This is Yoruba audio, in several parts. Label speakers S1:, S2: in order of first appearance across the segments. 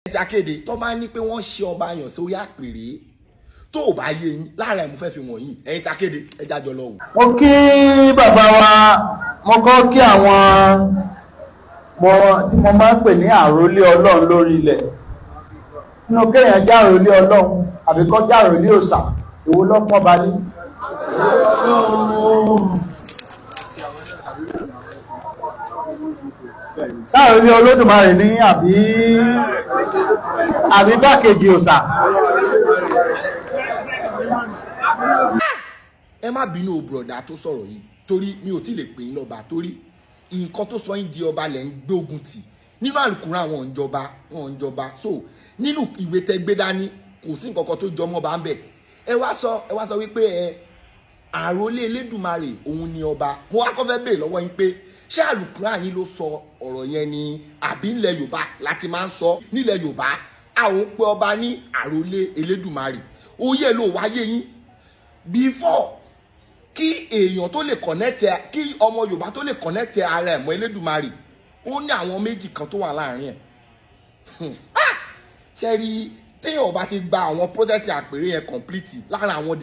S1: ti akéde tó bá ní pé wọ́n ṣe ọba yàn sórí àpèrè tó ò bá yé yín lára ẹ̀ mo fẹ́ fi wọ̀nyí ẹ̀yin ti akéde ẹ jájọ lọ wò.
S2: mo kí bàbá wa mo kọ́ kí àwọn tí mo máa ń pè ní àrólé ọlọ́run lórí ilẹ̀ nínú kéèyàn já àrólé ọlọ́run àbí kọ́ já àrólé òòṣà èwo lọ́pọ̀ balẹ̀. sáàrólé olódùmarè ní àbí gbákejì òòṣà.
S1: ẹ má bínú o bùrọ̀dá tó sọ̀rọ̀ yìí torí mi ò tí lè pè yín lọ́ba torí nǹkan tó sọ yín di ọba lẹ̀ ń gbógun tì nínú àlùkùránì àwọn ìjọba so nínú ìwé tẹ́ gbé dání kò sí nǹkan kan tó jọ mọ́ bá ń bẹ̀ ẹ wá sọ wípé àrólé Elédùmarè òun ni ọba mo wá kọ́ fẹ́ béèrè lọ́wọ́ yín pé ṣé àlùkùránì yín ló sọ ọ̀rọ̀ yẹn ni àbí nílẹ̀ Yorùbá láti máa ń sọ nílẹ̀ Yorùbá a ò pé ọba ní àrólé Elédùmarè òye ló wáyé yín before kí èèyàn tó lè connect kí ọmọ Yorùbá tó lè connect ara ẹ̀ mọ́ Elédùmarè ó ní àwọn méjì kan tó wà láàrin ẹ̀ ṣe rí téèyàn ọba ti gba àwọn process àpèrè yẹn complete lára àwọn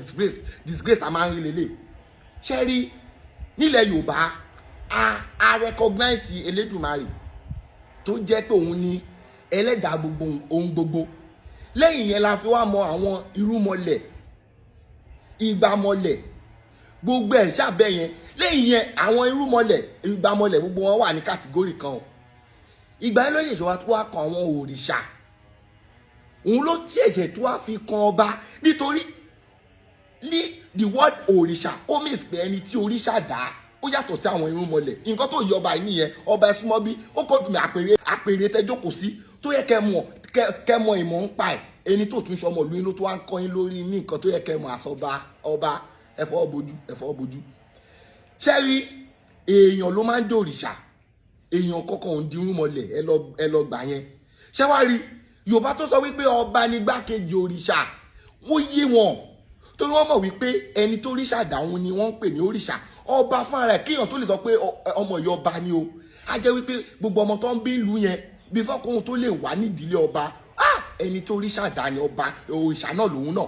S1: disgrace a máa ń rí lélẹ̀ ṣe rí nílẹ̀ Yorùbá a recognize Elédùmarè tó jẹ́ pé òun ni ẹlẹ́dàá gbogbo ohun gbogbo lẹ́yìn yẹn la fi wá mọ àwọn irúnmọlẹ̀ ìgbàmọlẹ̀ gbogbo ẹ̀ ṣàbẹ̀ yẹn lẹ́yìn yẹn àwọn irúnmọlẹ̀ ìgbàmọlẹ̀ gbogbo wọn wà ní kàtígórì kan o ìgbà yẹn ló ṣẹ̀ṣẹ̀ wá tó wá kan àwọn òrìṣà òun ló ṣẹ̀ṣẹ̀ tó wá fi kan ọba nítorí ní the word òrìṣà ó means pé ẹni tí òrìṣà dá ó yàtọ̀ sí àwọn irúnmọlẹ̀ nǹkan tó yẹ ọba yìí nìyẹn ọba ẹ súnmọ́ bí ó kọ́ mi àpèrè tẹ́jókòó sí tó yẹ kẹ́ mọ̀ ìmọ̀ ń pa ẹ̀ ẹni tó tún ṣọmọ lóyún ló tó wá ń kọ́yìn lórí ní nǹkan tó yẹ kẹ́ mọ̀ àsọba ọba ẹ̀fọ́ bojú ṣẹ́rí èèyàn ló máa ń dòrìṣà èèyàn kọ́kọ́ ń dirún mọ́lẹ̀ ẹ lọ gbà yẹn ṣẹ́wárí Yorùbá tó sọ wípé ọba ní gbákejì òrìṣà wọ́n yé wọn torí wọ́n mọ̀ wípé ẹni tó ríṣà dáhùn ni wọ́n ń pè ní òrìṣà ọba fúnra ẹ̀ kéèyàn tó lè sọ pé ọmọ ìyá ọba ni o á jẹ́ wípé gbogbo ọmọ tó ń bí ìlú yẹn bí fọ́kùnrin tó lè wà nídìílé ọba ẹni tó ríṣà dá ni ọba òrìṣà náà lòun náà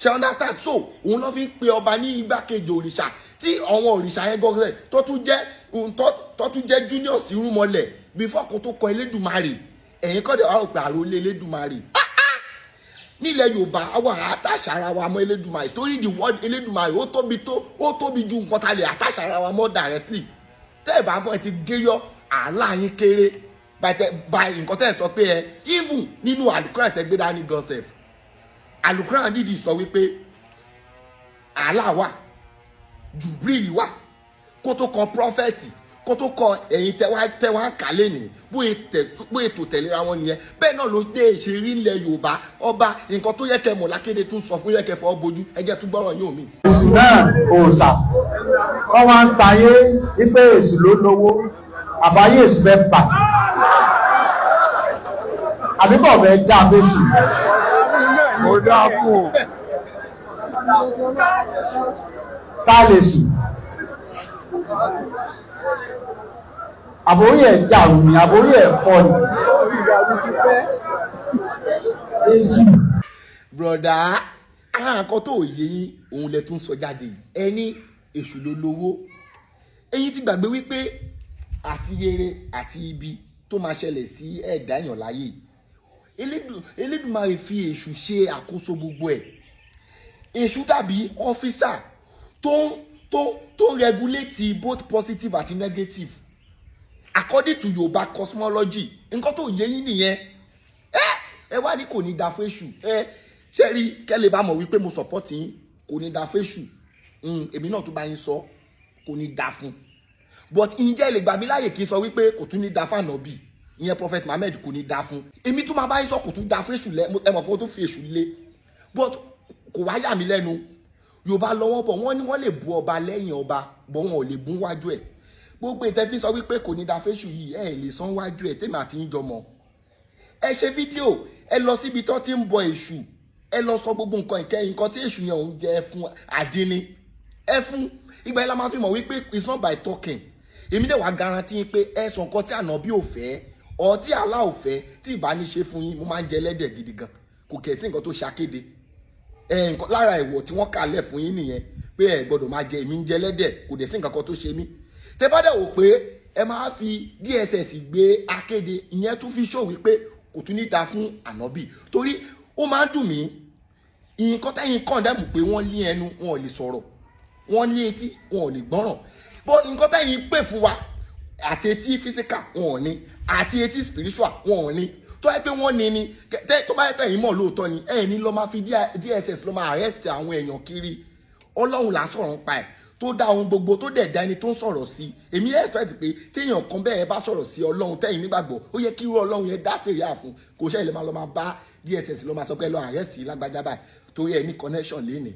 S1: ṣe understand so òun ló fi ń pe ọba ní igbákejì òrìṣà tí àwọn òrìṣà yẹn gọ́gẹ́ tó tún jẹ́ junior sí irúnmọlẹ̀ bí fọ́kùn tó kọ Elédùmarè ẹ̀yìn kọ́ dẹ̀ wá òpè àrólé Elédùmarè nílẹ̀ Yorùbá àwọn àtàṣàrà wa mọ́ Elédùmarè torí the word Elédùmarè ó tóbi ju nǹkan ta lè àtàṣàrà wa mọ́ directly tẹ́ ẹ̀ bá mọ́ ẹ ti géyọ́ àlá yín kéré by nǹkan tẹ́ ẹ̀ sọ pé even nínú àlùkùránì tẹ́ gbé dání gan sef àlùkùránì dídì sọ wípé àlá wà Jùbírìlì wà kó tó kan prọfẹ̀tì kó tó kan ẹ̀yin tẹ́wá kálẹ̀ ní bó ètò tẹ̀léra wọn nìyẹn bẹ́ẹ̀ náà ló dé ìṣeré ilẹ̀ Yorùbá ọba nǹkan tó yẹ kẹ́ mọ̀ lákéde tún sọ fún yẹ kẹ́ fọ́ bójú ẹjẹ́ tún gbọ́rọ̀ yóò mi.
S2: èsì náà òòṣà wọ́n wá ń tayé wípé èsì ló lówó àbáyé èsì fẹ́ bà àbíbọ̀ fẹ́ dá abéṣì.
S3: Mo dá fún
S2: tá lè sùn àbórí ẹ̀ dàrú ni àbórí ẹ̀ fọ́ ni.
S1: Bùrọ̀dá àkọ́ tó yé yín òun lẹ tún sọ jáde ẹni èṣù ló lówó ẹ̀yin ti gbàgbé wípé àti rere àti ibi tó máa ṣẹlẹ̀ sí ẹ̀dá èèyàn láyé Elédùmarè fi èṣù ṣe àkóso gbogbo ẹ̀ èṣù dàbí ọ́físà tó regulate both positive àti negative according to Yorùbá cosmology nǹkan tó yé yín nìyẹn ẹ wá ní kò ní da fún èṣù ṣe rí kẹ́lẹ́ bá mọ̀ wípé mo support yín kò ní da fún èṣù èmi náà tó bá yín sọ kò ní da fún but ǹjẹ́ lè gbà mí láàyè kí n sọ wípé kò tún ní da fún ànábì ìyẹn Prophet Muhammad kò ní da fún èmi tó máa bá yín sọ kò tún da fún èṣù ẹ mọ̀ pé ó tún fi èṣù lé but kò wá yà mí lẹ́nu Yorùbá lọ́wọ́ bọ̀ wọ́n ní wọ́n lè bu ọba lẹ́yìn ọba bọ̀ wọn ò lè bú wájú ẹ̀ gbogbo ìtẹ́fí sọ wípé kò ní da fẹ́ṣù yìí ẹ lè san wájú ẹ̀ tèmi àti yín jọmọ ẹ ṣe fídíò ẹ lọ síbi tó ti ń bọ èṣù ẹ lọ sọ gbogbo nǹkan tí èṣù yẹn òun jẹ fún àdínní ẹ fún ìgbà yẹn la máa fi mọ̀ wípé it's not by talking èmi dẹ̀ wá garanti pé ẹ sọ nǹkan tí ànábì ò fẹ́ ọtí aláòfẹ́ tí ìbá ní ṣe fún yín mo máa ń jẹ ẹlẹ́dẹ̀ gidi gan kò kẹ̀ sí nǹkan tó ṣàkéde nǹkan lára ìwọ̀ tí wọ́n kàlẹ̀ fún yín nìyẹn pé ẹ gbọ́dọ̀ máa jẹ èmi ń jẹ ẹlẹ́dẹ̀ kò dẹ̀ sí nǹkan kan tó ṣe mí tẹ́ bá dẹ̀ wò pé ẹ máa fi DSS gbé akéde ìyẹn tún fi ṣó wípé kò tún ní ta fún ànábì torí ó máa ń dùn mí nǹkan tẹ́yìn kàn dẹ́mù pé wọ́n lé ẹnu wọn ò lè sọ̀rọ̀ wọ́n ní etí wọn ò lè gbọ́ràn bó nǹkan tẹ́yìn pè fún wa àti etí physical wọn ò ní àti etí spiritual wọn ò ní tó yẹ pé wọ́n ní ni tó bá yẹ pé ẹ̀yin mọ̀ lóòótọ́ ni ẹ̀yin ní lọ́ máa fi DSS lọ́ máa arrest àwọn èèyàn kiri ọlọ́run là ń sọ̀rọ̀ nípa ẹ̀ tó dá ohun gbogbo tó dẹ̀ dá ẹni tó ń sọ̀rọ̀ sí èmi expect pé téèyàn kan bẹ́ẹ̀ bá sọ̀rọ̀ sí ọlọ́run tẹ́yìn nígbàgbọ́ ó yẹ kí irú ọlọ́run yẹn dá sèrè àfún kò ṣe lè máa lọ máa bá DSS lọ́ máa sọ pé lọ arrest lágbájá báyìí torí ẹ ní connection lénìí